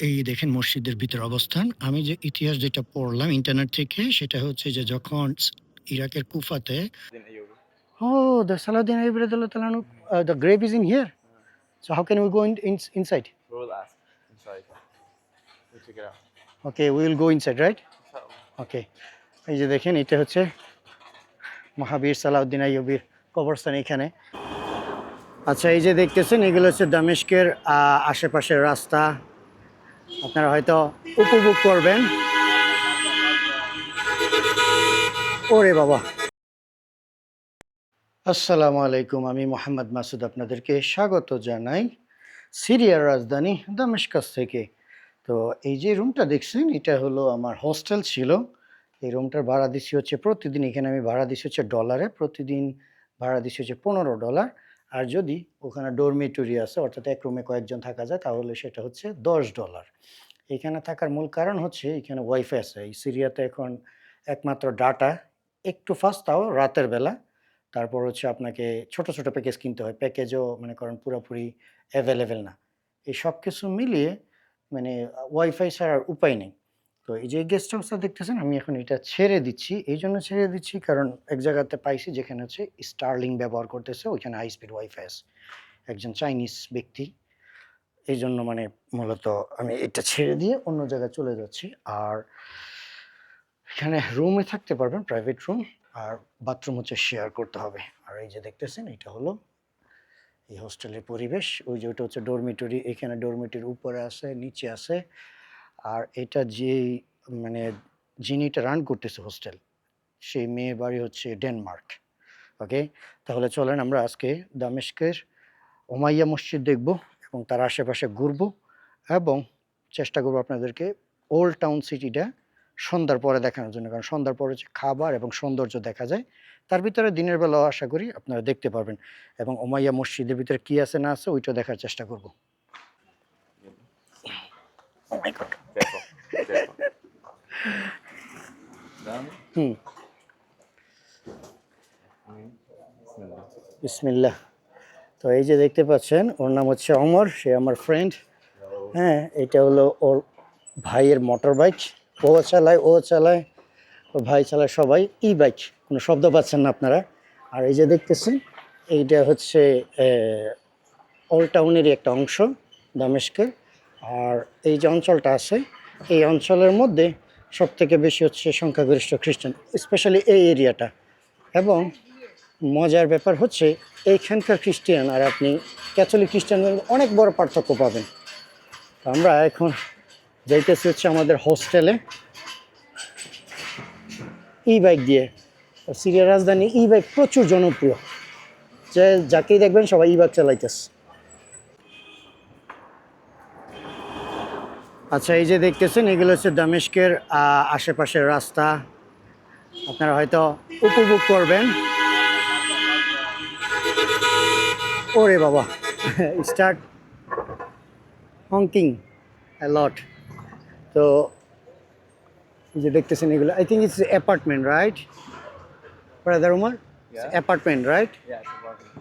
এই দেখেন মসজিদের ভিতর অবস্থান। আমি যে ইতিহাস যেটা পড়লাম ইন্টারনেট থেকে সেটা হচ্ছে যে যখন ইরাকের কুফাতে Din Ayyubi. Oh, the Salahuddin Ayyubi radhiyallahu ta'ala anhu, the grave is in here. So how can we go inside? We will ask inside. We'll check it out. Okay, we will go inside, right? Inshallah. Okay. এই যে দেখেন এটা হচ্ছে মহাবীর সালাউদ্দিন আইয়ুবীর কবরস্থান এখানে। আচ্ছা এই যে দেখতেছেন এগুলো হচ্ছে দামেস্কের আশেপাশের রাস্তা। আপনারা হয়তো উপভোগ করবেন। ওরে বাবা! আসসালামু আলাইকুম, আমি মোহাম্মদ মাসুদ আপনাদেরকে স্বাগত জানাই সিরিয়ার রাজধানী দামেস্কাস থেকে। তো এই যে রুমটা দেখছেন এটা হলো আমার হোস্টেল ছিল। এই রুমটার ভাড়া দিচ্ছি হচ্ছে প্রতিদিন, এখানে আমি ভাড়া দিচ্ছি হচ্ছে ডলারে, প্রতিদিন ভাড়া দিচ্ছি হচ্ছে $15। আর যদি ওখানে ডরমিটরি আছে অর্থাৎ এক রুমে কয়েকজন থাকা যায় তাহলে সেটা হচ্ছে $10। এখানে থাকার মূল কারণ হচ্ছে এখানে ওয়াইফাই আছে। এই সিরিয়াতে এখন একমাত্র ডাটা একটু ফাস্ট, তাও রাতের বেলা। তারপর হচ্ছে আপনাকে ছোট, ছোট প্যাকেজ কিনতে হয়। প্যাকেজও মনে করেন পুরোপুরি অ্যাভেলেবেল না। এই সব কিছু মিলিয়ে মানে ওয়াইফাই ছাড়ার উপায় নেই। তো এই যে গেস্ট হাউসটা দেখতেছেন আমি এখন এটা ছেড়ে দিচ্ছি। এইজন্য ছেড়ে দিচ্ছি কারণ এক জায়গাতে পাইছি যেখানে হচ্ছে স্টারলিং ব্যবহার করতেছে, ওইখানে হাই স্পিড ওয়াইফাই আছে। একজন চাইনিজ ব্যক্তি। এইজন্য মানে মূলত আমি এটা ছেড়ে দিয়ে অন্য জায়গায় চলে যাচ্ছি। আর এখানে রুমে থাকতে পারবেন, প্রাইভেট রুম। আর বাথরুম হচ্ছে শেয়ার করতে হবে। আর এই যে দেখতেছেন এটা হলো এই হোস্টেলের পরিবেশ। ওই যে ওটা হচ্ছে ডরমিটরি, এখানে ডরমিটরির উপরে আছে, নিচে আছে। আর এটা যেই মানে যিনি এটা রান করতেছে হোস্টেল, সেই মেয়ের বাড়ি হচ্ছে ডেনমার্ক। ওকে, তাহলে চলেন আমরা আজকে দামেস্কের উমাইয়া মসজিদ দেখব এবং তার আশেপাশে ঘুরবো এবং চেষ্টা করবো আপনাদেরকে ওল্ড টাউন সিটিটা সন্ধ্যার পরে দেখানোর জন্য, কারণ সন্ধ্যার পরে হচ্ছে খাবার এবং সৌন্দর্য দেখা যায়। তার ভিতরে দিনের বেলাও আশা করি আপনারা দেখতে পারবেন এবং উমাইয়া মসজিদের ভিতরে কী আছে না আছে ওইটা দেখার চেষ্টা করব। Oh my God! Careful. Careful. Down. Hmm, Bismillah. বিসমিল্লাহ। তো এই যে দেখতে পাচ্ছেন ওর নাম হচ্ছে অমর, সে আমার ফ্রেন্ড। হ্যাঁ, এটা হলো ওর ভাইয়ের মোটর বাইক। ও চালায়, ওর ভাই চালায়, সবাই ই বাইক। কোনো শব্দ পাচ্ছেন না আপনারা। আর এই যে দেখতেছেন এইটা হচ্ছে ওল্ড টাউনেরই একটা অংশ দামেস্কের। আর এই যে অঞ্চলটা আছে এই অঞ্চলের মধ্যে সবথেকে বেশি হচ্ছে সংখ্যাগরিষ্ঠ খ্রিস্টান, স্পেশালি এই এরিয়াটা। এবং মজার ব্যাপার হচ্ছে এইখানকার খ্রিস্টান আর আপনি ক্যাথলিক খ্রিস্টানদের অনেক বড় পার্থক্য পাবেন। আমরা এখন যাইতেছি হচ্ছে আমাদের হোস্টেলে ই বাইক দিয়ে। সিরিয়ার রাজধানী ই বাইক প্রচুর জনপ্রিয়, যে যাকেই দেখবেন সবাই ই বাইক চালাইতেছে। আচ্ছা এই যে দেখতেছেন এগুলো হচ্ছে দামেস্কের আশেপাশের রাস্তা। আপনারা হয়তো উপভোগ করবেন। ওরে বাবা! Start honking a lot. তো এই যে দেখতেছেন এগুলো I think it's apartment, right brother Umar? Yeah. Apartment, right? Yeah, it's important.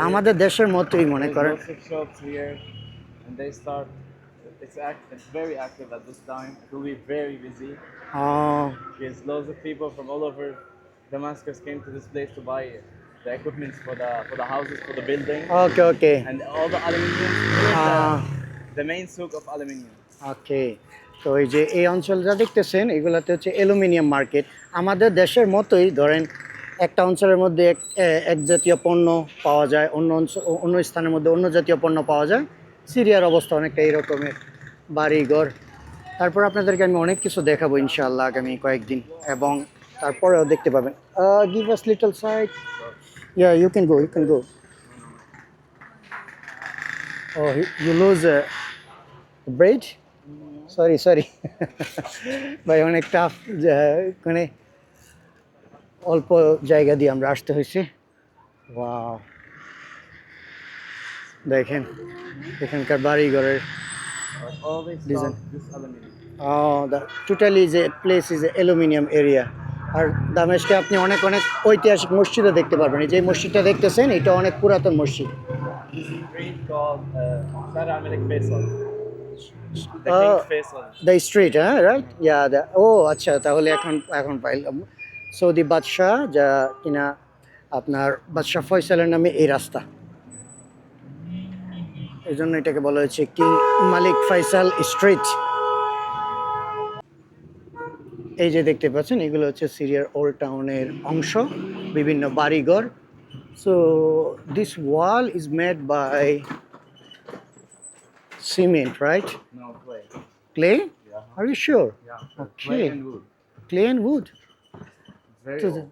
আমাদের দেশের মতোই মনে There's করেন। lots of shops here, and they start. It's very active at this time. It will be very busy because lots of people from all over Damascus came to this place to buy the equipment for the houses, for the building, okay okay and all the aluminium. The main souk of aluminium. ওকে। তো এই যে এই অঞ্চলটা দেখতেছেন এগুলাতে হচ্ছে aluminium market. আমাদের দেশের মতোই ধরেন একটা অঞ্চলের মধ্যে এক জাতীয় পণ্য পাওয়া যায়, অন্য স্থানের মধ্যে অন্য জাতীয় পণ্য পাওয়া যায়। সিরিয়ার অবস্থা অনেকটা এইরকমের, বাড়িঘর। তারপর আপনাদেরকে আমি অনেক কিছু দেখাবো ইনশাআল্লাহ আগামী কয়েকদিন, এবং তারপরেও দেখতে পাবেন। Give us little side. Yeah you can go. Oh you lose bread. Sorry ভাই, অনেক টাফ, মানে অল্প জায়গা দিয়ে আমরা আসতে হয়েছে। ওয়াও, দেখেন এখানকার বাড়িঘরের All this Design. stuff, this aluminium. The totally যে প্লেস ইজ অ্যালুমিনিয়াম এরিয়া। আর দামেস্কে আপনি অনেক ঐতিহাসিক মসজিদও দেখতে পারবেন। এই যে মসজিদটা দেখতেছেন এটা অনেক পুরাতন মসজিদ। This is a street called Shara Malik Faisal. The Uh, King Faisal. the street, huh? Right? Yeah. আচ্ছা তাহলে এখন পাইলাম সৌদি বাদশাহ যা কিনা আপনার বাদশাহ ফয়সালের নামে এই রাস্তা, এই জন্য এটাকে বলা হয়েছে কিং মালিক ফয়সাল স্ট্রিট। এই যে দেখতে পাচ্ছেন এগুলো হচ্ছে সিরিয়ার ওল্ড টাউনের অংশ, বিভিন্ন বাড়িঘর। So this wall is made by cement, right? No, clay. Clay? Yeah. Are you sure? Yeah. Okay. Clay and wood. Clay and wood. It's very So old.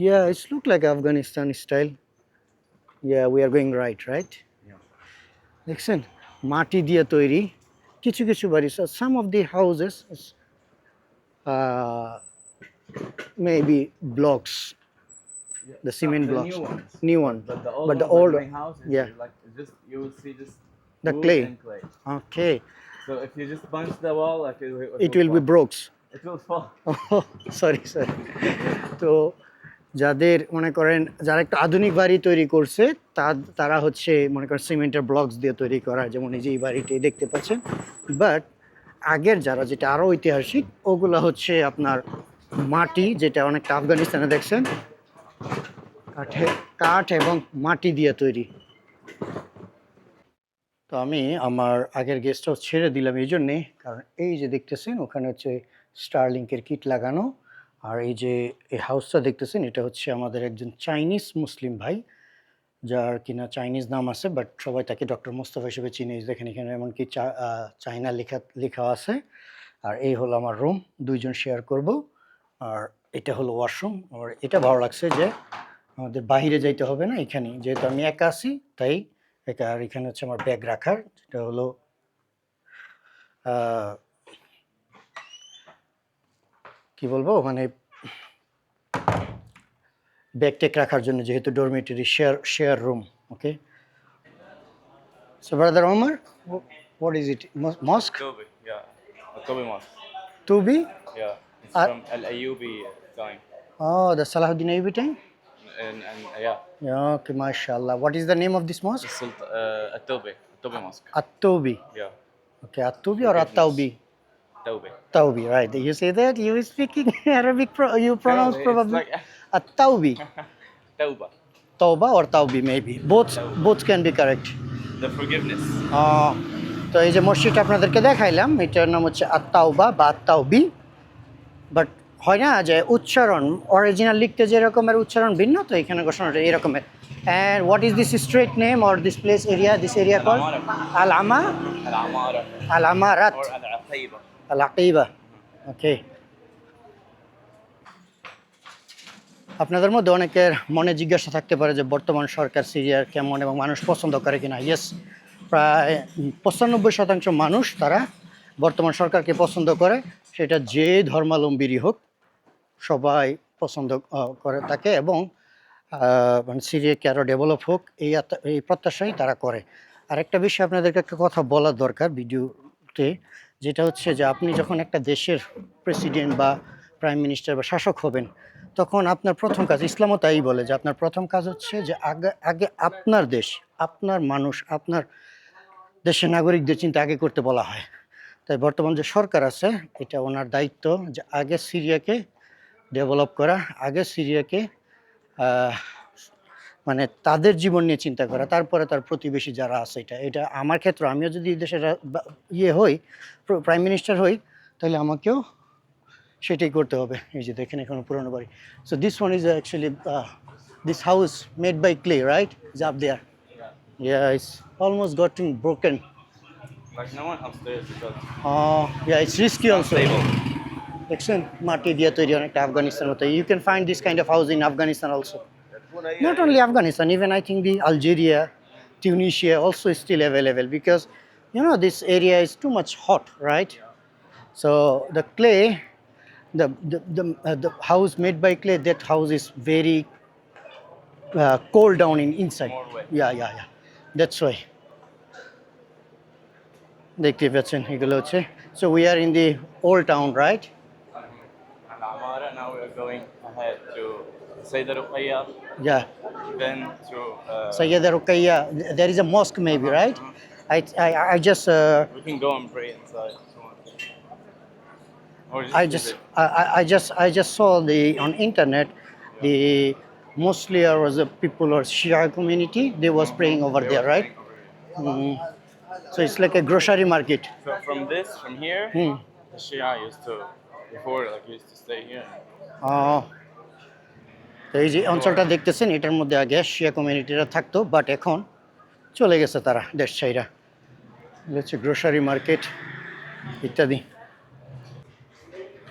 yeah, it's look like Afghanistan style. Yeah, we are going right? Yeah. দেখছেন মাটি দিয়ে তৈরি কিছু কিছু বাড়ি, some of the houses maybe blocks, Yeah. the cement The blocks, new ones. new one, But the old but the ones, old like my house, is yeah. like just you will see just The wood clay. and clay. Okay, So if you just punch the wall, like it will be fall. brokes. It will fall. Sorry তো যাদের মনে করেন যারা একটু আধুনিক বাড়ি তৈরি করছে তারা হচ্ছে মনে করেন সিমেন্টের ব্লকস দিয়ে তৈরি করা, যেমন এই যে এই বাড়িটি দেখতে পাচ্ছেন। বাট আগের যারা যেটা আরও ঐতিহাসিক ওগুলো হচ্ছে আপনার মাটি, যেটা অনেকটা আফগানিস্তানে দেখছেন কাঠ এবং মাটি দিয়ে তৈরি। তো আমি আমার আগের গেস্ট হাউস ছেড়ে দিলাম এই জন্যে, কারণ এই যে দেখতেছেন ওখানে হচ্ছে স্টারলিংকের কিট লাগানো, আর এই যে এই হাউসটা দেখতেছেন এটা হচ্ছে আমাদের একজন চাইনিজ মুসলিম ভাই, যার কিনা চাইনিজ নাম আছে বাট সবাই তাকে ডক্টর মোস্তফা হিসেবে চিনে। দেখেন এখানে এমনকি চাইনা লেখা আছে। আর এই হলো আমার রুম, দুইজন শেয়ার করব। আর এটা হলো ওয়াশরুম। আর এটা ভালো লাগছে যে আমাদের বাইরে যাইতে হবে না, এখানে যেহেতু আমি একা আছি তাই একা। আর এখানে হচ্ছে আমার ব্যাগ রাখার, যেটা হলো কি বলবো মানে ব্যাগ টেক রাখার জন্য, যেহেতু dormitory share room. Okay, so brother Omar, what is it? Mosque? Toby, yeah. The Toby Mosque. Tubi? Yeah. It's Uh, from Al Ayyubi time. Oh, the Salahuddin Ayyubi time? And yeah, Yeah, okay, mashallah. What is the name of this mosque? it's At-Toby. At-Toby Mosque. At-Tawbi. Yeah. Okay, At-Tawbi or Forgiveness. At-Tawbi? Tawbi. Tawbi, right. You say that? You speaking Arabic, you pronounce It's probably like At-Tawbi. Tawba. Tawba or Tawbi maybe. Both can be correct. The forgiveness. তো এই যে মসজিদটা আপনাদেরকে দেখাইলাম, এটার নাম হচ্ছে আত-তাওবা বা আত-তাওবি। বাট হয় না যে উচ্চারণ অরিজিনাল লিখতে যে রকমের উচ্চারণ ভিন্ন, তো এখানে ঘোষণাটা এরকমের। And what is this street name or this place area, this area call Al-Amara. আল-আমারাত Or Al-Aqiba. আল-আকিবা। ওকে, আপনাদের মধ্যে অনেকের মনে জিজ্ঞাসা থাকতে পারে যে বর্তমান সরকার সিরিয়ার কেমন এবং মানুষ পছন্দ করে কিনা। ইয়েস, প্রায় 95% মানুষ তারা বর্তমান সরকারকে পছন্দ করে, সেটা যে ধর্মাবলম্বীরই হোক সবাই পছন্দ করে তাকে, এবং মানে সিরিয়াকে আরও ডেভেলপ হোক এই প্রত্যাশাই তারা করে। আরেকটা বিষয় আপনাদেরকে একটা কথা বলার দরকার ভিডিওতে, যেটা হচ্ছে যে আপনি যখন একটা দেশের প্রেসিডেন্ট বা প্রাইম মিনিস্টার বা শাসক হবেন, তখন আপনার প্রথম কাজ, ইসলামও তাই বলে যে আপনার প্রথম কাজ হচ্ছে যে আগে আপনার দেশ, আপনার মানুষ, আপনার দেশের নাগরিকদের চিন্তা আগে করতে বলা হয়। তাই বর্তমান যে সরকার আছে এটা ওনার দায়িত্ব যে আগে সিরিয়াকে ডেভেলপ করা, আগে সিরিয়াকে মানে তাদের জীবন নিয়ে চিন্তা করা, তারপরে তার প্রতিবেশী যারা আছে। এটা আমার ক্ষেত্রে, আমিও যদি দেশের হই, প্রাইম মিনিস্টার হই, তাহলে আমাকেও সেটাই করতে হবে। এই যে দেখেন এখন পুরনো বাড়ি। So this one is actually this house made by clay, right? Is up there. Yeah, it's almost gotten broken. Like no one upstairs because Yeah, it's risky also. stable. দেখছেন মাটি দিয়ে তৈরি অনেকটা আফগানিস্তান মতো। You can find this kind of house in Afghanistan also. Not only Afghanistan, even I think the Algeria, Tunisia also is still available, because you know this area is too much hot, right? So the clay, the house made by clay, that house is very cold down inside. More wet. Yeah. That's why. দেখতে পাচ্ছেন এগুলো হচ্ছে। So we are in the old town, right? Al-Amara. Now we are going ahead to Sayyida Ruqayya. Yeah. Then to Sayyida Ruqayya, there is a mosque maybe, right? I just We can go and pray inside if you want. Or I just just visit. I just saw the on internet the mostly was the people or Shia community they was praying over They there, were right? praying over here. So it's like a grocery market. So from here, Hmm. the Shia used to, before, like, used to stay here. আহ, তো এই যে অঞ্চলটা দেখতেছেন এটার মধ্যে আগে শিয়া কমিউনিটিরা থাকতো but এখন চলে গেছে তারা দেশ ছাইরা। এগুলো হচ্ছে গ্রোসারি মার্কেট ইত্যাদি।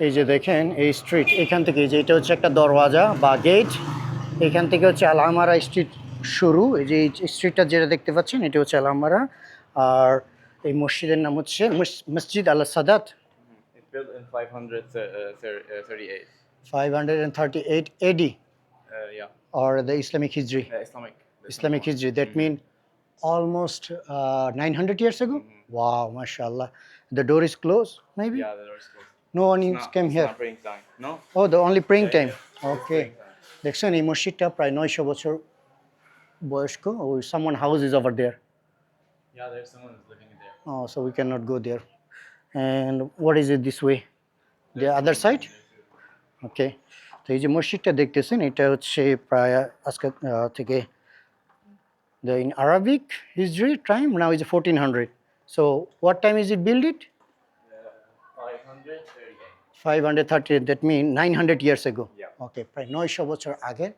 এই যে দেখেন এই স্ট্রিট এখান থেকে এই যে এটা হচ্ছে একটা দরওয়াজা বা গেট, এখান থেকে হচ্ছে আল আমারা স্ট্রিট শুরু। এই যে এই স্ট্রিটটা যেটা দেখতে পাচ্ছেন এটা হচ্ছে আল আমারা। আর এই মসজিদের নাম হচ্ছে মসজিদ আল Saadat. It's built in 538. 538 AD Yeah, or the Islamic Hijri. Islamic. Islamic Hijri, that mean almost 900 years ago. Wow, mashallah. The door is closed, maybe? Yeah, the door is closed. No one came It's here. not praying time. No? Oh, the only praying Yeah, time. yeah. Okay. Praying time. দেখছেন এই মসজিদটা প্রায় 900 বছর বয়স্ক। Oh, someone house is over there. Yeah, there's someone who's living in there. Oh, so we cannot go there. And what is it this way? The There's other someone side? living there too. Okay. তো এই যে মসজিদটা দেখতেছেন এটা হচ্ছে প্রায় আজকে থেকে in Arabic history time now is 1400. So what time is it built it? 538. 530, that means 900 years ago. Yeah. Okay, প্রায় 900 বছর আগে।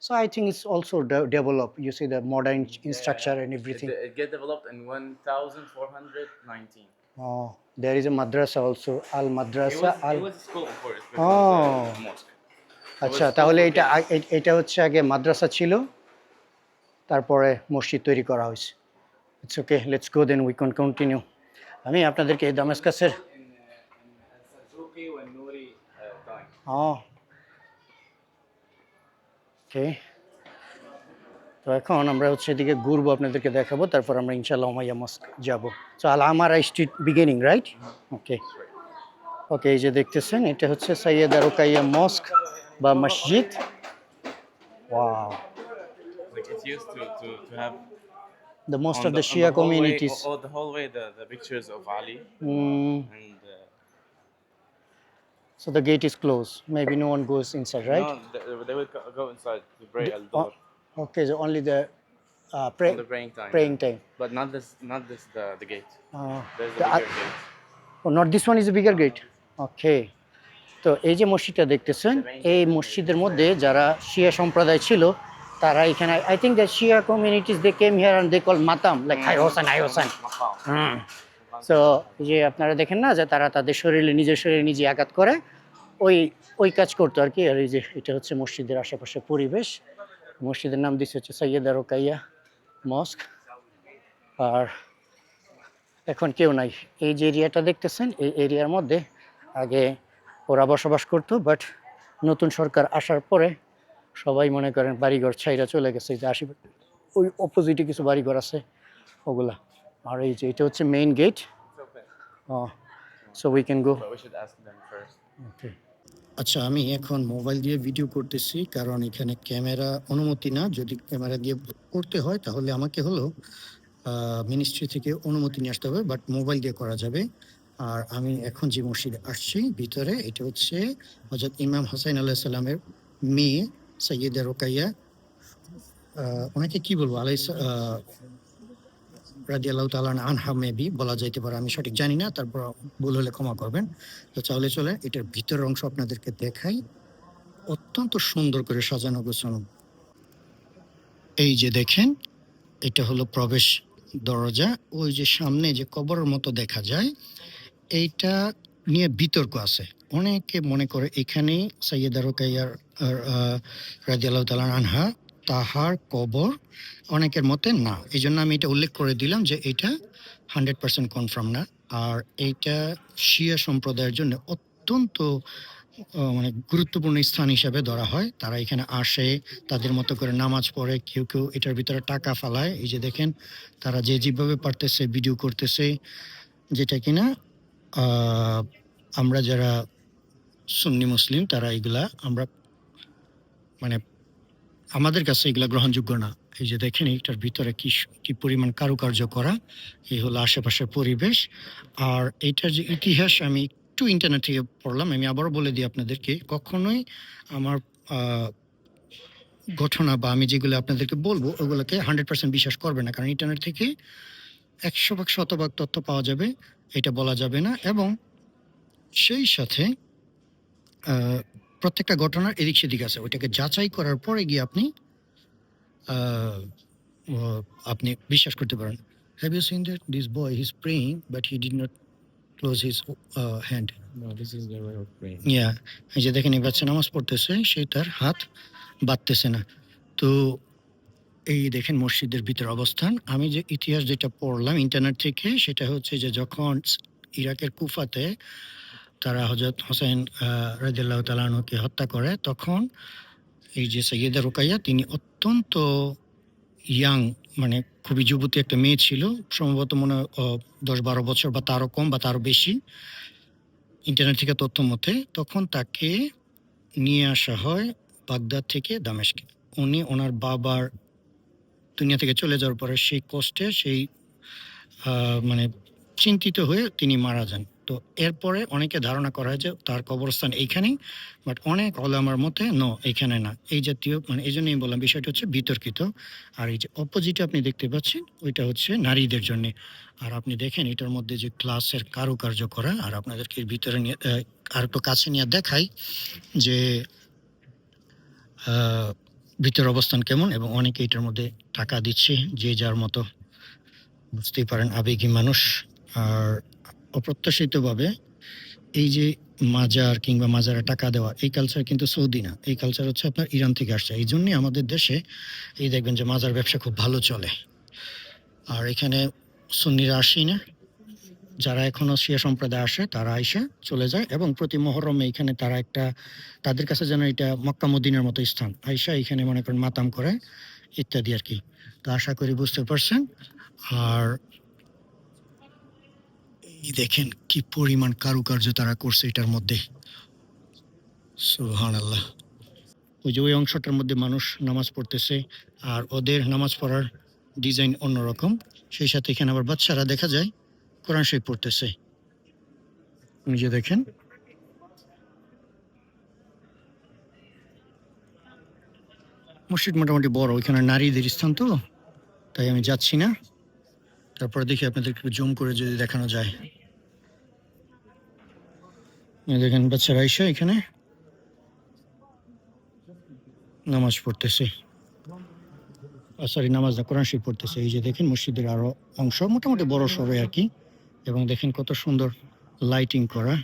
So I think it's also developed. You see the modern structure and everything. It get developed in 1419. Oh, there is a madrasa also. Al Madrasa Al. It was a school before. It Oh. was a mosque. আচ্ছা was তাহলে school এটা for এটা হচ্ছে আগে মাদ্রাসা ছিল তারপরে মসজিদ তৈরি করা হয়েছে। It's okay, let's go then we can continue. আমি আপনাদেরকে এই দামেস্কাসের in Suzuki when Nuri time. ওকে, তো এখন আমরা হচ্ছে এদিকে ঘুরবো, আপনাদেরকে দেখাবো, তারপর আমরা ইনশাআল্লাহ উমাইয়া মস্ক যাব। সো আল আমারা স্ট্রিট বিগিনিং, রাইট? ওকে ওকে, এই যে দেখতেছেন এটা হচ্ছে সৈয়দা রোকাইয়া মস্ক বা মসজিদ। Wow, Like it's used to have the most on of the on Shia hallway- communities. the whole way the pictures of Ali Mm, and so the gate is closed, maybe no one goes inside, right? no, they would go inside to pray al Oh, okay, so only the on the praying time. praying time. But not this the gate. There's the the bigger gate. Oh, not this one is a bigger gate. Okay. তো এই যে মসজিদটা দেখতেছেন এই মসজিদের মধ্যে যারা শিয়া সম্প্রদায় ছিল তারা এখানে I think the Shia communities they came here and they call matam like হাই হোসেন হাই হোসেন। Maqam. সো যে আপনারা দেখেন না যে তারা তাদের শরীরে নিজের শরীরে নিজে আঘাত করে ওই ওই কাজ করতো আর কি। আর এই যে এটা হচ্ছে মসজিদের আশেপাশে পরিবেশ। মসজিদের নাম দিচ্ছে হচ্ছে সৈয়দা রোকাইয়া মস্ক। আর এখন কেউ নাই। এই যে এরিয়াটা দেখতেছেন এই এরিয়ার মধ্যে আগে ওরা বসবাস করতো, বাট নতুন সরকার আসার পরে সবাই মনে করেন বাড়িঘর ছাইরা চলে গেছে। যে আশেপাশে ওই অপোজিটে কিছু বাড়িঘর আছে ওগুলা। আর এই যে এটা হচ্ছে main gate. It's open. So we can go. But we should ask them first. Okay, আচ্ছা আমি এখন মোবাইল দিয়ে ভিডিও করতেছি কারণ এখানে ক্যামেরা অনুমতি না। যদি ক্যামেরা দিয়ে করতে হয় তাহলে আমাকে হলো মিনিস্ট্রি থেকে অনুমতি নিয়ে আসতে হবে, বাট মোবাইল দিয়ে করা যাবে। আর আমি এখন যে মসজিদে আসছি ভিতরে এটা হচ্ছে হযরত ইমাম হোসেন আলাইহিস সালামের মেয়ে সৈয়দা রোকাইয়া, ওনাকে কি বলবো রাদিয়াল্লাহু তাআলা আনহা মেবি বলা যাইতে পারে, আমি সঠিক জানি না, তারপর ভুল হলে ক্ষমা করবেন। তো তাহলে চলে এটার ভিতরের অংশ আপনাদেরকে দেখাই। অত্যন্ত সুন্দর করে সাজানো গোছানো। এই যে দেখেন এটা হলো প্রবেশ দরজা। ওই যে সামনে যে কবরের মতো দেখা যায় এইটা নিয়ে বিতর্ক আছে। অনেকে মনে করে এখানে সৈয়দা রোকাইয়া রাদিয়াল্লাহু তাআলা আনহা তাহার কবর, অনেকের মতে না। এই জন্য আমি এটা উল্লেখ করে দিলাম যে এটা 100% কনফার্ম না। আর এইটা শিয়া সম্প্রদায়ের জন্য অত্যন্ত মানে গুরুত্বপূর্ণ স্থান হিসাবে ধরা হয়। তারা এখানে আসে, তাদের মতো করে নামাজ পড়ে, কেউ কেউ এটার ভিতরে টাকা ফালায়। এই যে দেখেন তারা যে যেভাবে পারতেছে ভিডিও করতেছে, যেটা কিনা আমরা যারা সুন্নি মুসলিম তারা এগুলা আমরা মানে আমাদের কাছে এগুলা গ্রহণযোগ্য না। এই যে দেখেন এইটার ভিতরে কি পরিমাণ কারুকার্য করা। এই হলো আশেপাশের পরিবেশ। আর এইটার যে ইতিহাস আমি একটু ইন্টারনেট থেকে পড়লাম। আমি আবারও বলে দিই আপনাদেরকে, কখনোই আমার ঘটনা বা আমি যেগুলো আপনাদেরকে বলবো ওগুলোকে 100% বিশ্বাস করবে না, কারণ ইন্টারনেট থেকে 100 ভাগ শতভাগ তথ্য পাওয়া যাবে এটা বলা যাবে না। এবং সেই সাথে প্রত্যেকটা ঘটনার এদিক সেদিক আছে, ওইটাকে যাচাই করার পরে গিয়ে আপনি বিশ্বাস করতে পারেন। Have you seen that this boy he is praying but he did not close his hand? No, this is their way of praying. Yeah, এই যে দেখেন এই বাচ্চা নামাজ পড়তেছে, সে তার হাত বাঁধতেছে না। তো এই দেখেন মসজিদের ভিতর অবস্থান। আমি যে ইতিহাস যেটা পড়লাম ইন্টারনেট থেকে, সেটা হচ্ছে যে যখন ইরাকের কুফাতে তারা হযরত হোসেন রাদিয়াল্লাহু তাআলা আনহুকে হত্যা করে, তখন এই যে সাইয়েদা রুকাইয়া তিনি অত্যন্ত ইয়াং, মানে খুবই যুবতী একটা মেয়ে ছিল, সম্ভবত মনে হয় 10-12 বছর বা তারও কম বা তারও বেশি ইন্টারনেট থেকে তথ্য মতে। তখন তাকে নিয়ে আসা হয় বাগদাদ থেকে দামেস্কে। উনি ওনার বাবার দুনিয়া থেকে চলে যাওয়ার পরে সেই কষ্টে সেই মানে চিন্তিত হয়ে তিনি মারা যান। তো এরপরে অনেকে ধারণা করা হয় যে তার কবরস্থান এইখানেই, বাট অনেক ওলামার মতে এইখানে না। এই জাতীয় মানে এই জন্যই বললাম বিষয়টা হচ্ছে বিতর্কিত। আর এই যে অপোজিটে আপনি দেখতে পাচ্ছেন ওইটা হচ্ছে নারীদের জন্য। আর আপনি দেখেন এটার মধ্যে যে গ্লাসের কারুকার্য করা। আর আপনাদেরকে এর ভিতরে নিয়ে আর একটু কাছে নিয়ে দেখাই যে ভিতর অবস্থান কেমন, এবং অনেকে এটার মধ্যে টাকা দিচ্ছে যে যার মতো, বুঝতেই পারেন আবেগী মানুষ। আর অপ্রত্যাশিতভাবে এই যে মাজার কিংবা মাজারে টাকা দেওয়া, এই কালচার কিন্তু সৌদি না, এই কালচার হচ্ছে আপনার ইরান থেকে আসছে। এই জন্যই আমাদের দেশে এই দেখবেন যে মাজার ব্যবসা খুব ভালো চলে। আর এখানে সুন্নিরা আসেই না, যারা এখনো শিয়া সম্প্রদায় আসে তারা আইসা চলে যায়, এবং প্রতি মহরমে এখানে তারা একটা, তাদের কাছে যেন এটা মক্কা মদিনার মতো স্থান, আইসা এখানে মনে করেন মাতাম করে ইত্যাদি আর কি। তো আশা করি বুঝতে পারছেন। আর এই দেখেন কি পরিমাণ কারুকার্য তারা করছে এটার মধ্যে, সুবহানাল্লাহ। ওই যে ওই অংশটার মধ্যে মানুষ নামাজ পড়তেছে, আর ওদের নামাজ পড়ার ডিজাইন অন্যরকম। সেই সাথে এখানে আবার বাচ্চারা দেখা যায় কোরআন শরীফ পড়তেছে। নিজে দেখেন মসজিদ মোটামুটি বড়, ওইখানে নারীদের স্থান তো, তাই আমি যাচ্ছি না। তারপরে দেখি আপনাদেরকে জুম করে যদি দেখানো যায়। দেখেন বাচ্চারা এসে এখানে নামাজ পড়তেছে, সরি নামাজ না, কোরআন শরীফ পড়তেছে। এই যে দেখেন মসজিদের আরো অংশ মোটামুটি বড় সড়ো আর কি, এবং দেখেন কত সুন্দর লাইটিং করা,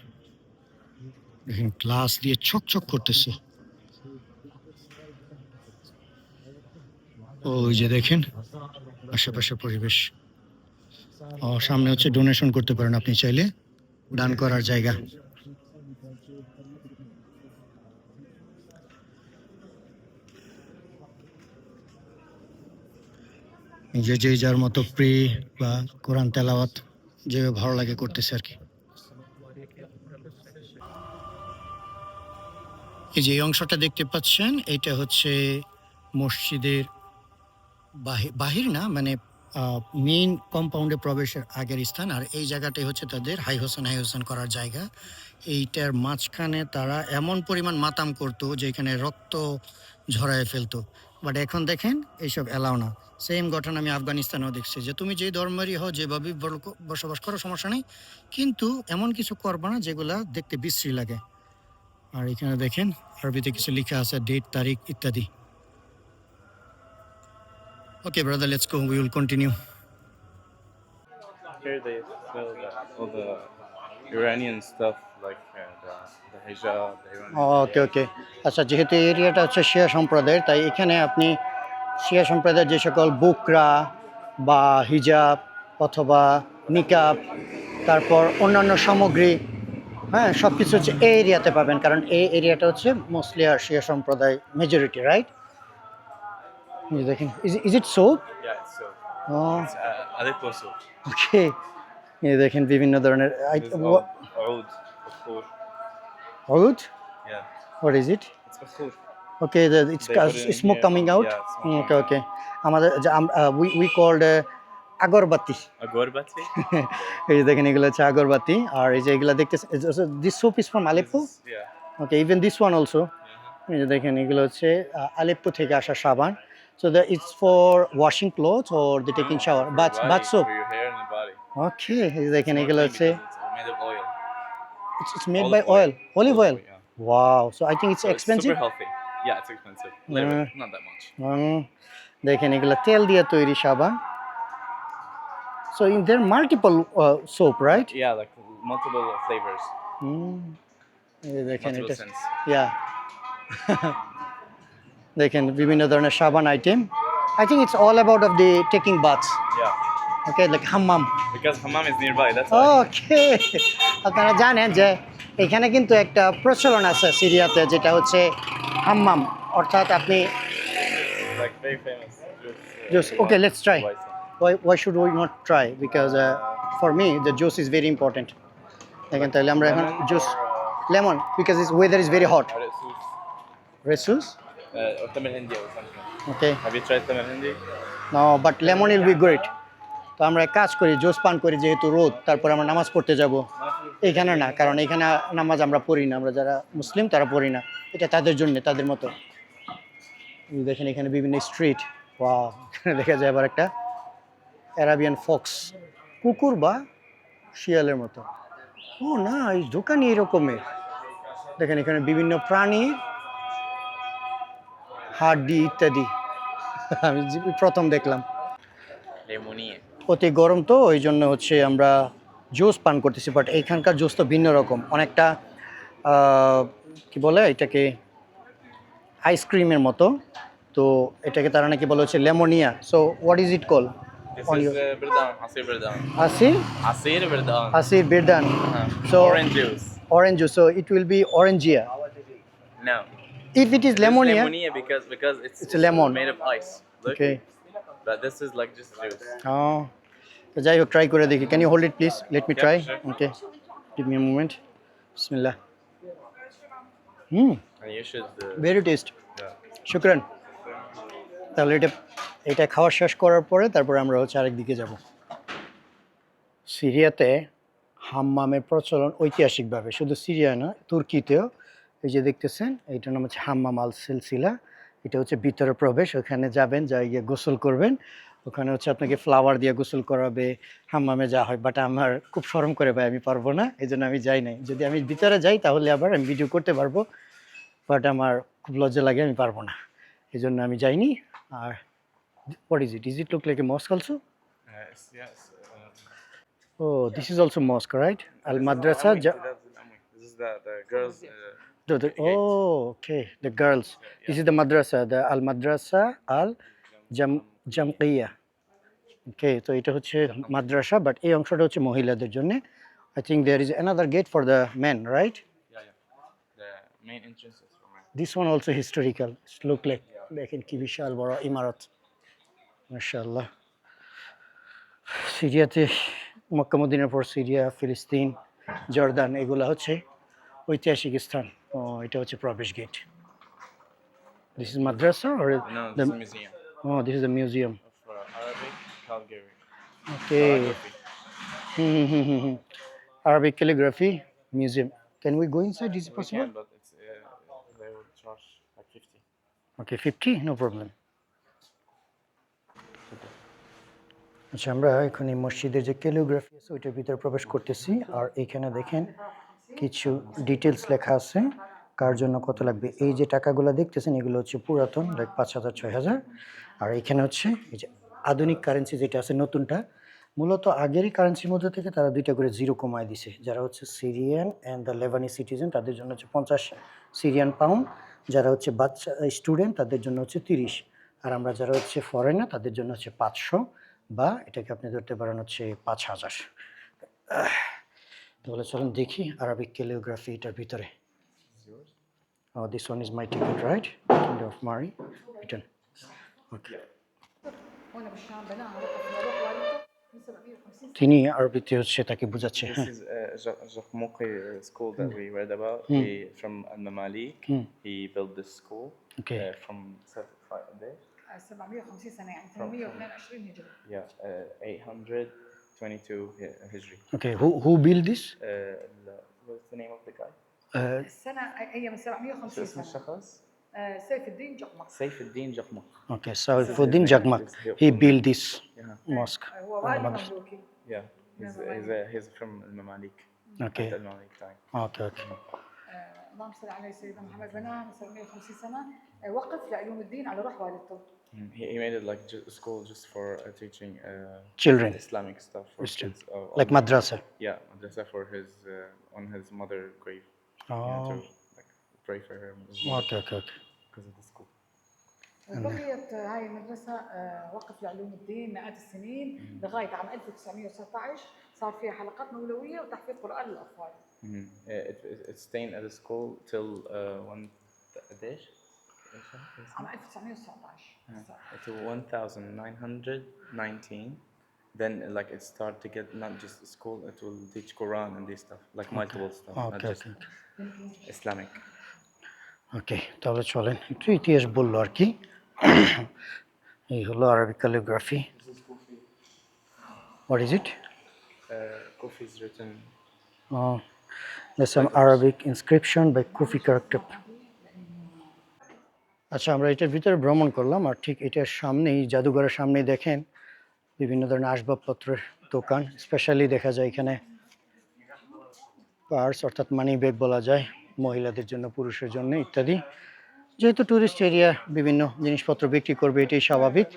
দেখেন গ্লাস দিয়ে ছকছক করতেছে। ওই যে দেখেন আশেপাশে পরিবেশ। সামনে হচ্ছে ডোনেশন করতে পারেন আপনি চাইলে, দান করার জায়গা। যে যার মতো প্রে বা কোরআন তেলাওয়াত যেভাবে ভালো লাগে করতেছে আর কি। এই যে অংশটা দেখতে পাচ্ছেন এটা হচ্ছে মসজিদের বাহির না, মানে মেইন কম্পাউন্ডে প্রবেশের আগের স্থান। আর এই জায়গাটাই হচ্ছে তাদের হাই হোসেন করার জায়গা। এইটার মাঝখানে তারা এমন পরিমাণ মাতাম করতো যে এখানে রক্ত ঝরায় ফেলতো। বাট এখন দেখেন এইসব এলাও না। সেম ঘটনা আমি আফগানিস্তানেও দেখছি, যে তুমি যেই ধর্মেরই হও, যেভাবে বসবাস করো সমস্যা নেই, কিন্তু এমন কিছু করবা না যেগুলা দেখতে বিশ্রী লাগে। আর এখানে দেখেন আরবিতে কিছু লেখা আছে, ডেট, তারিখ ইত্যাদি। Okay, brother, let's go. We will continue. Here they sell all the Iranian stuff, like the hijab, the Iranian ওকে ওকে, আচ্ছা, যেহেতু এই এরিয়াটা হচ্ছে শিয়া সম্প্রদায়ের, তাই এখানে আপনি শিয়া সম্প্রদায়ের যে সকল বুকরা বা হিজাব অথবা নিকাব, তারপর অন্যান্য সামগ্রী, হ্যাঁ, সব কিছু হচ্ছে এই এরিয়াতে পাবেন, কারণ এই এরিয়াটা হচ্ছে মোস্টলি আর শিয়া সম্প্রদায় মেজরিটি, রাইট? দেখেন, is it soap? Yeah, it's so. Oh It's Aleppo soap. Okay, এই দেখেন বিভিন্ন ধরনের It's oud, oud, bakhur. Oud, Yeah, what is it? it's bakhur. Okay, it's They put it in smoke here. coming out. Yeah, smoke Okay, okay. আমাদের we called agarbatti. Agorbati? এই যে দেখেন এগুলো হচ্ছে আগরবাতি আর এই যে এগুলা দেখতেছেন this soap is from Aleppo. Yeah. Okay, even this one also. এই যে দেখেন এগুলো হচ্ছে আলেপ্পো থেকে আসা সাবান। So it's for washing clothes or the taking shower. Bath soap. For your hair and the body. Okay, এই যে দেখেন এগুলো হচ্ছে It's made of oil. it's made by oil, olive oil. Yeah. Wow, so I think it's So it's expensive. super healthy. Yeah, it's expensive. A little bit, not that much. দেখেন এগুলো তেল দিয়ে তৈরি সাবান। So in there are multiple soap, right? Yeah, like multiple flavors, এই যে দেখেন multiple এটা scents. yeah দেখেন বিভিন্ন ধরনের সাবান item I think it's all about of the taking baths. Yeah, Okay, like hammam. because hammam is nearby. That's why. ওকে আপনারা জানেন যে এখানে কিন্তু একটা প্রচলন আছে সিরিয়াতে যেটা হচ্ছে হাম্মাম অর্থাৎ আপনি Like very famous juice. Juice. Okay, let's try. Weizen. why should we not try because for me the juice is very important দেখেন তাহলে আমরা এখন Lemon juice or, lemon because this weather is very hot. Resus. Resus? Or Tamil Hindi or something. Okay. Have you tried Tamil Hindi? No, but lemon will be great. তো আমরা এক কাজ করি juice পান করি যেহেতু রোদ তারপর আমরা নামাজ পড়তে যাব এখানে না কারণ এখানে নামাজ আমরা পড়ি না আমরা যারা মুসলিম তারা পড়ি না এটা তাদের জন্য তাদের মতো দেখেন এখানে বিভিন্ন স্ট্রিট ওয়াও এখানে দেখা যায় আবার একটা অ্যারাবিয়ান ফক্স কুকুর বা শিয়ালের মতো ও না এই দোকানি এরকমের দেখেন এখানে বিভিন্ন প্রাণী হাড্ডি ইত্যাদি আমি প্রথম দেখলাম Lemonie. অতি গরম তো ওই জন্য হচ্ছে আমরা জুস পান করতেছি বাট এইখানকার জুস তো ভিন্ন রকম অনেকটা কি বলে এটাকে আইসক্রিমের মতো তো এটাকে তারা নাকি বলে হচ্ছে লেমোনিয়া so what is it call This On is your- Birdan, Asir Birdan. আসি Asir Birdan. আসি বিরদান So- Orange juice. orange juice so it will be orangia No. if it is lemonia Lemonie because It's a lemon. made of ice. Look. okay But this is like just juice. oh তো যাই হোক try করে দেখি can you hold it please let me Yeah, try sure. Okay give me a moment বিসমিল্লাহ And you should. Very taste Yeah. শুকরান তাহলে এটা খাওয়া শেষ করার পরে তারপরে আমরা হচ্ছে আরেক দিকে যাব সিরিয়াতে হাম্মামের প্রচলন ঐতিহাসিকভাবে শুধু সিরিয়া না তুর্কিতেও এই যে দেখতেছেন এইটার নাম হচ্ছে হাম্মাম আল সিলসিলা এটা হচ্ছে ভিতরে প্রবেশ ওখানে যাবেন যাই গিয়ে গোসল করবেন ওখানে হচ্ছে আপনাকে ফ্লাওয়ার দিয়ে গোসল করাবে হাম্মামে যা হয় বাট আমার খুব শরম করে ভাই আমি পারবো না এই জন্য আমি যাই নাই যদি আমি ভিতরে যাই তাহলে আবার আমি ভিডিও করতে পারবো বাট আমার খুব লজ্জা লাগে আমি পারবো না এই জন্য আমি যাইনি আর what is it look like a mosque also Yes. Oh, this is also mosque, right? Al Madrasa. This is the girls. Oh, okay. The girls. This is the madrasa. The Al Madrasa Al Jamqiyya. Okay, so এটা হচ্ছে মাদ্রাসা but এই অংশটা হচ্ছে মহিলাদের জন্য I think there is another gate for the men, right? Yeah. The main entrance is for men. This one also historical. It look like দেখেন কি বিশাল বড় ইমারত মাশাআল্লাহ সিরিয়াতে মক্কা মদিনার পর সিরিয়া ফিলিস্তিন জর্দান এগুলো হচ্ছে ঐতিহাসিক স্থান ও এটা হচ্ছে প্রবেশ get this is Madrasa or No, the this is a museum oh this is a museum of Arabic calligraphy. okay Arabic calligraphy museum can we go inside is it We possible can, but it's they will charge like 50. okay 50 no problem আচ্ছা আমরা এখন এই মসজিদের যে calligraphy আছে ওইটার ভিতরে প্রবেশ করতেছি আর এখানে দেখেন কিছু ডিটেলস লেখা আছে কার জন্য কত লাগবে এই যে টাকাগুলো দেখতেছেন এগুলো হচ্ছে পুরাতন লাইক 5,000 6,000 আর এখানে হচ্ছে এই যে আধুনিক কারেন্সি যেটা আছে নতুনটা মূলত আগেরই কারেন্সির মধ্যে থেকে তারা দুইটা করে জিরো কমায় দিছে যারা হচ্ছে সিরিয়ান অ্যান্ড দ্য লেবানি সিটিজেন তাদের জন্য হচ্ছে 50 সিরিয়ান পাউন্ড যারা হচ্ছে বাচ্চা স্টুডেন্ট তাদের জন্য হচ্ছে 30 আর আমরা যারা হচ্ছে ফরেনার তাদের জন্য হচ্ছে 500 বা এটাকে আপনি ধরতে পারেন হচ্ছে 5,000 তাহলে চলুন দেখি আরবিক ক্যালিগ্রাফি এটার ভিতরে Oh, this one is my ticket, right? Kingdom of Mari. Return. Okay. তিনি আরবিতে হচ্ছে তাকে বোঝাচ্ছে। This হ্যাঁ। is Jakmoki school that we read about. He from Al Mamalik. He built this school Okay. from 750 سنة يعني 822 هجري. yeah 822 Hijri. Okay, who built this? What's the name of the guy? السنة هي من 750 اسم سنة. الشخص سيف الدين جقمق. سيف الدين جقمق. Okay, Saifuddin Jagmak. He built this mosque. هو والي مملوكي. Yeah, he's from Al Mamalik. Okay. Al Mamalik time. Okay. اللهم صل على سيدنا محمد بناه من 750 سنة وقف لعلوم الدين على روح والدته. He made it like a school just for teaching Children. Islamic stuff for Christian. kids. Like madrasa. Yeah, madrasa for his on his mother grave. Oh. To like pray for her Okay. because of the school. بقيت هاي المدرسة وقف لعلوم الدين مئات السنين لغاية عام 1919 صار فيها حلقات مولوية وتحفيظ قرآن للأطفال. It stayed at the school till one قديش؟ عام 1919 till 1919. Then like it started to get not just the school, it will teach Quran and this stuff, like multiple stuff, not Okay. just Islamic. Okay, তাহলে চলেন একটু ইতিহাস বললো আর কি। এই হলো Arabic calligraphy. This is Kufi. What is it? Kufi is written. There's some Arabic inscription by Kufi character. আচ্ছা, আমরা এটার ভিতরে ভ্রমণ করলাম আর ঠিক এটার সামনেই জাদুঘরের সামনেই দেখেন বিভিন্ন ধরনের আসবাবপত্রের দোকান। স্পেশালি দেখা যায় এখানে পার্স অর্থাৎ মানি ব্যাগ বলা যায়, মহিলাদের জন্য, পুরুষের জন্য ইত্যাদি। যেহেতু ট্যুরিস্ট এরিয়া বিভিন্ন জিনিসপত্র বিক্রি করবে, এটাই স্বাভাবিক।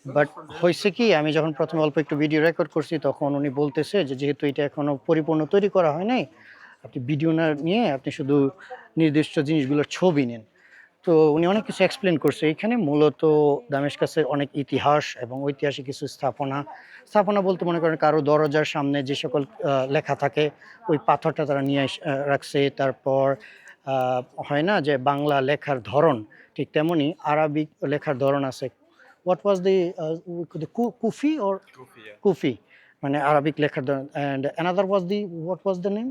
বাট হয়েছে কি, আমি যখন প্রথমে অল্প একটু ভিডিও রেকর্ড করছি তখন উনি বলতেছে যে যেহেতু এটা এখনও পরিপূর্ণ তৈরি করা হয় নাই, আপনি ভিডিও না নিয়ে আপনি শুধু নির্দিষ্ট জিনিসগুলোর ছবি নেন। তো উনি অনেক কিছু এক্সপ্লেন করছে। এখানে মূলত দামেস্কাসের অনেক ইতিহাস এবং ঐতিহাসিক কিছু স্থাপনা বলতে মনে করেন কারো দরজার সামনে যে সকল লেখা থাকে ওই পাথরটা তারা নিয়ে রাখছে। তারপর হয় না যে বাংলা লেখার ধরন, ঠিক তেমনই আরবিক লেখার ধরন আছে। What was the Kufi or Kufi, yeah. Kufi মানে আরবিক লেখার ধরন, and another was the what was the name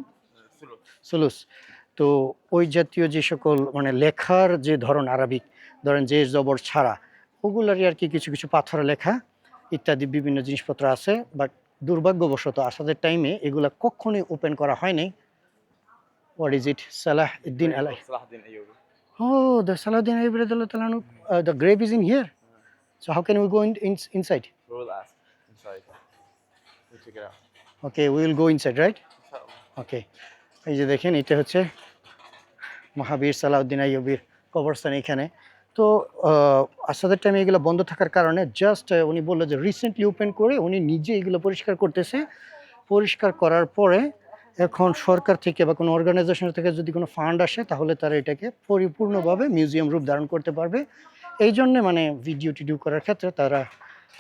সুলুস। তো ওই জাতীয় যে সকল মানে লেখার যে ধরন আরবিক, ধরেন যে জবর ছাড়া ওগুলারই আর কি কিছু কিছু পাথরে লেখা ইত্যাদি বিভিন্ন জিনিসপত্র আছে। বাট দুর্ভাগ্যবশত আসাদের টাইমে এগুলা কখনোই ওপেন করা হয়নি। হোয়াট ইজ ইট? সালাহউদ্দিন আলাই। Salahuddin Ayyubi. Oh, the Salahuddin Ayyubi, the grave is in here. So how can we go inside? We will ask inside. We'll check it out. Okay, we will go inside, right? Inshallah. Okay. এই যে দেখেন এটা হচ্ছে মহাবীর সালাউদ্দিন আইয়ুবীর কবরস্থান এখানে। তো আসাদের টাইমে এগুলো বন্ধ থাকার কারণে জাস্ট উনি বললো যে রিসেন্টলি ওপেন করে উনি নিজে এগুলো পরিষ্কার করতেছে। পরিষ্কার করার পরে এখন সরকার থেকে বা কোনো অর্গানাইজেশন থেকে যদি কোনো ফান্ড আসে তাহলে তারা এটাকে পরিপূর্ণভাবে মিউজিয়াম রূপ ধারণ করতে পারবে। এই জন্যে মানে ভিডিও টিডিও করার ক্ষেত্রে তারা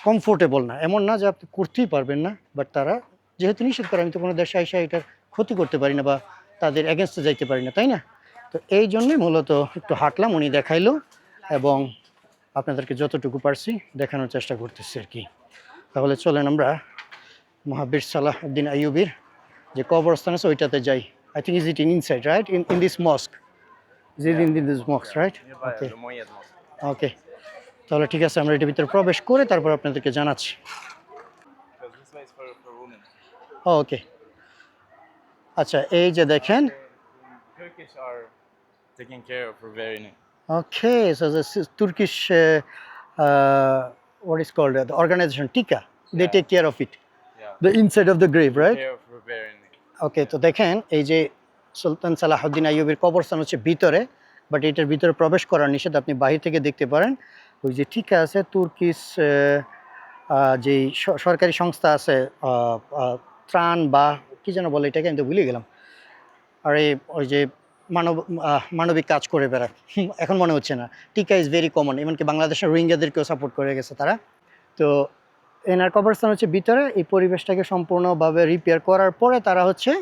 কমফোর্টেবল না, এমন না যে আপনি করতেই পারবেন না, বাট তারা যেহেতু নিষেধ করে, আমি তো কোনো দেশে আইসা এটার ক্ষতি করতে পারি না বা তাদের এগেনস্টে যাইতে পারি না, তাই না? তো এই জন্যই মূলত একটু হাঁটলাম, উনি দেখাইলো এবং আপনাদেরকে যতটুকু পারছি দেখানোর চেষ্টা করতেছি আর কি। তাহলে চলেন আমরা মহাবীর সালাহউদ্দিন আইয়ুবীর যে কবরস্থান আছে ওইটাতে যাই। I think is it inside, right? In this mosque, is it in this mosque, right? Nearby okay the Moyed Mosque. Okay, তাহলে ঠিক আছে, আমরা এটার ভিতরে প্রবেশ করে তারপর আপনাদেরকে জানাচ্ছি। Because this way is for women. ওকে, আচ্ছা, এই যে দেখেন। Turkish are taking care of her very nice. Okay, so the Turkish, what is called, the organization Tika, they Yeah. take care of it, Yeah. the inside of the grave, right? Care of her very nice. ওকে, তো দেখেন এই যে সুলতান সালাহউদ্দিন আইয়ুবীর কবরস্থান হচ্ছে ভিতরে, but এটার ভিতরে প্রবেশ করার নিষেধ, আপনি বাহির থেকে দেখতে পারেন। ওই যে টিকা আছে, তুর্কিশ যে সরকারি সংস্থা আছে, ত্রাণ বা কি যেন বলে এটাকে, আমি তো ভুলে গেলাম। আর ওই যে মানবিক কাজ করে বেড়ায়, এখন মনে হচ্ছে না। টিকা ইজ ভেরি কমন, এমনকি বাংলাদেশের রোহিঙ্গাদেরকেও সাপোর্ট করে গেছে তারা। তো এনার কবরস্থান হচ্ছে ভিতরে, এই পরিবেশটাকে সম্পূর্ণভাবে রিপেয়ার করার পরে তারা হচ্ছে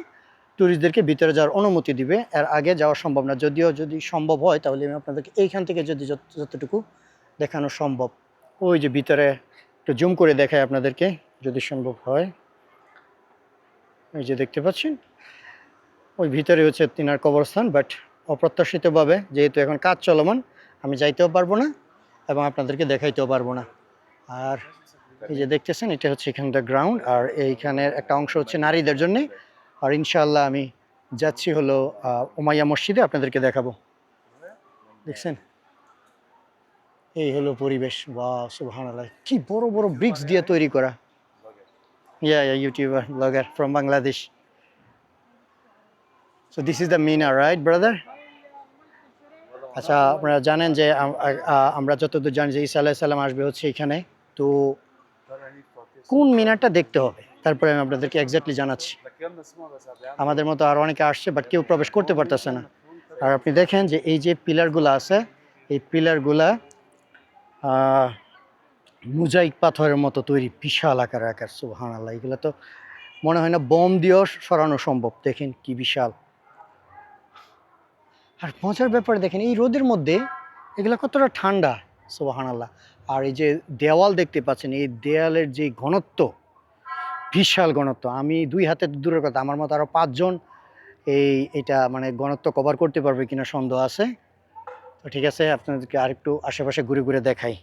ট্যুরিস্টদেরকে ভিতরে যাওয়ার অনুমতি দিবে। এর আগে যাওয়া সম্ভব না, যদিও যদি সম্ভব হয় তাহলে আমি আপনাদেরকে এইখান থেকে যদি যতটুকু দেখানো সম্ভব, ওই যে ভিতরে একটু জুম করে দেখাই আপনাদেরকে, যদি সম্ভব হয়। এই যে দেখতে পাচ্ছেন, ওই ভিতরে হচ্ছে তিনার কবরস্থান, বাট অপ্রত্যাশিতভাবে যেহেতু এখন কাজ চলমান আমি যাইতেও পারবো না এবং আপনাদেরকে দেখাইতেও পারবো না। আর এই যে দেখতেছেন এটা হচ্ছে এখানটা গ্রাউন্ড, আর এইখানের একটা অংশ হচ্ছে নারীদের জন্য। আর ইনশাআল্লাহ আমি যাচ্ছি হলো উমাইয়া মসজিদে, আপনাদেরকে দেখাবো। দেখছেন এই হলো পরিবেশ। ওয়াও সুবহানাল্লাহ, কি বড় বড় ব্রিক্স দিয়ে তৈরি করা। Yeah YouTuber blogger from Bangladesh. So this is the minar, right brother? আচ্ছা, আপনারা জানেন যে আমরা যতদূর জানি যে ঈসা আলাইহিস সালাম আসবে হচ্ছে এখানে। তো কোন মিনারটা দেখতে হবে তারপরে আমি আপনাদেরকে এক্স্যাক্টলি জানাচ্ছি। আমাদের মতো আরো অনেকে আসছে বাট কেউ প্রবেশ করতে পারতেছে না। আর আপনি দেখেন যে এই যে পিলারগুলো আছে, এই পিলারগুলা মোজাইক পাথরের মতো তৈরি, বিশাল আকার। সুবহানাল্লাহ, এগুলো তো মনে হয় না বোম দিয়েও সরানো সম্ভব। দেখেন কি বিশাল। আর মজার ব্যাপার দেখেন এই রোদের মধ্যে এগুলো কতটা ঠান্ডা। সুবহানাল্লাহ। আর এই যে দেওয়াল দেখতে পাচ্ছেন, এই দেয়ালের যে ঘনত্ব, বিশাল ঘনত্ব। আমি 2 হাতে দূরের কথা, আমার মতো আরো 5 জন এটা মানে ঘনত্ব কভার করতে পারবে কিনা সন্দেহ আছে। তো ঠিক আছে, আপনাদেরকে আরেকটু আশেপাশে ঘুরে ঘুরে দেখাই।